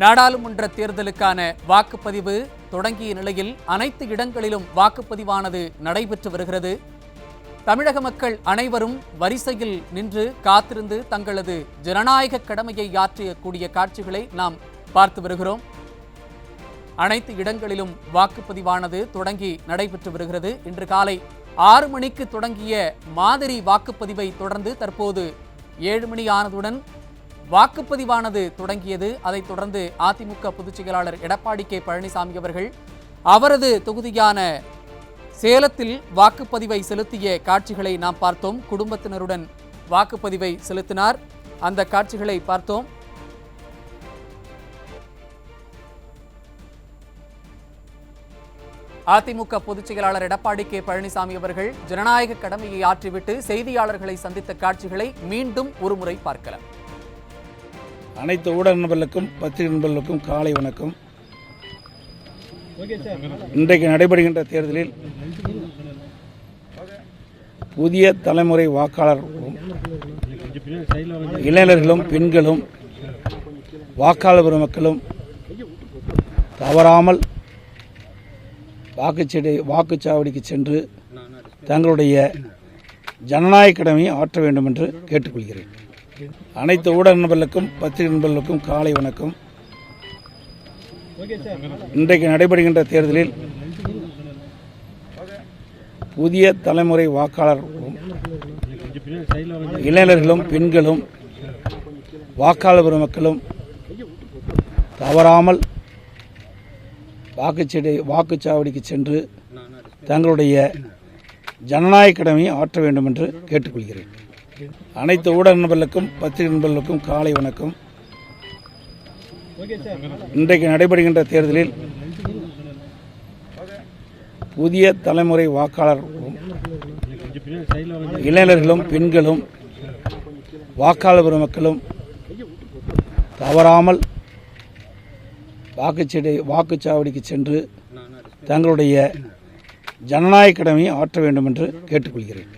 நாடாளுமன்ற தேர்தலுக்கான வாக்குப்பதிவு தொடங்கிய நிலையில் அனைத்து இடங்களிலும் வாக்குப்பதிவானது நடைபெற்று வருகிறது. தமிழக மக்கள் அனைவரும் வரிசையில் நின்று காத்திருந்து தங்களது ஜனநாயக கடமையை ஆற்றக்கூடிய காட்சிகளை நாம் பார்த்து வருகிறோம். அனைத்து இடங்களிலும் வாக்குப்பதிவானது தொடங்கி நடைபெற்று வருகிறது. இன்று காலை 6 மணிக்கு தொடங்கிய மாதிரி வாக்குப்பதிவை தொடர்ந்து தற்போது 7 மணி ஆனதுடன் வாக்குப்பதிவானது தொடங்கியது. அதைத் தொடர்ந்து அதிமுக பொதுச் செயலாளர் எடப்பாடி கே பழனிசாமி அவர்கள் அவரது தொகுதியான சேலத்தில் வாக்குப்பதிவை செலுத்திய காட்சிகளை நாம் பார்த்தோம். குடும்பத்தினருடன் வாக்குப்பதிவை செலுத்தினார். அந்த காட்சிகளை பார்த்தோம். அதிமுக பொதுச் செயலாளர் எடப்பாடி கே பழனிசாமி அவர்கள் ஜனநாயக கடமையை ஆற்றிவிட்டு செய்தியாளர்களை சந்தித்த காட்சிகளை மீண்டும் ஒருமுறை பார்க்கலாம். அனைத்து ஊடக நண்பர்களுக்கும் பத்திரிகை நண்பர்களுக்கும் காலை வணக்கம். இன்றைக்கு நடைபெறுகின்ற தேர்தலில் புதிய தலைமுறை வாக்காளர்களும் இளைஞர்களும் பெண்களும் வாக்காளர் பெருமக்களும் தவறாமல் வாக்குச்சாவடிக்கு சென்று தங்களுடைய ஜனநாயக கடமையை ஆற்ற வேண்டும் என்று கேட்டுக்கொள்கிறேன். அனைத்து ஊடக நண்பர்களுக்கும் பத்திரிகை நண்பர்களுக்கும் காலை வணக்கம். இன்றைக்கு நடைபெறுகின்ற தேர்தலில் புதிய தலைமுறை வாக்காளர்களும் இளைஞர்களும் பெண்களும் வாக்காளர் பெருமக்களும் தவறாமல் வாக்குச்சாவடிக்கு சென்று தங்களுடைய ஜனநாயக கடமையை ஆற்ற வேண்டும் என்று கேட்டுக்கொள்கிறேன். அனைத்து ஊடக நண்பர்களுக்கும் பத்திரிகை நண்பர்களுக்கும் காலை வணக்கம். இன்றைக்கு நடைபெறுகின்ற தேர்தலில் புதிய தலைமுறை வாக்காளர்களும் இளைஞர்களும் பெண்களும் வாக்காளர் பெருமக்களும் தவறாமல் வாக்குச்சாவடிக்கு சென்று தங்களுடைய ஜனநாயக கடமையை ஆற்ற வேண்டும் என்று கேட்டுக்கொள்கிறேன்.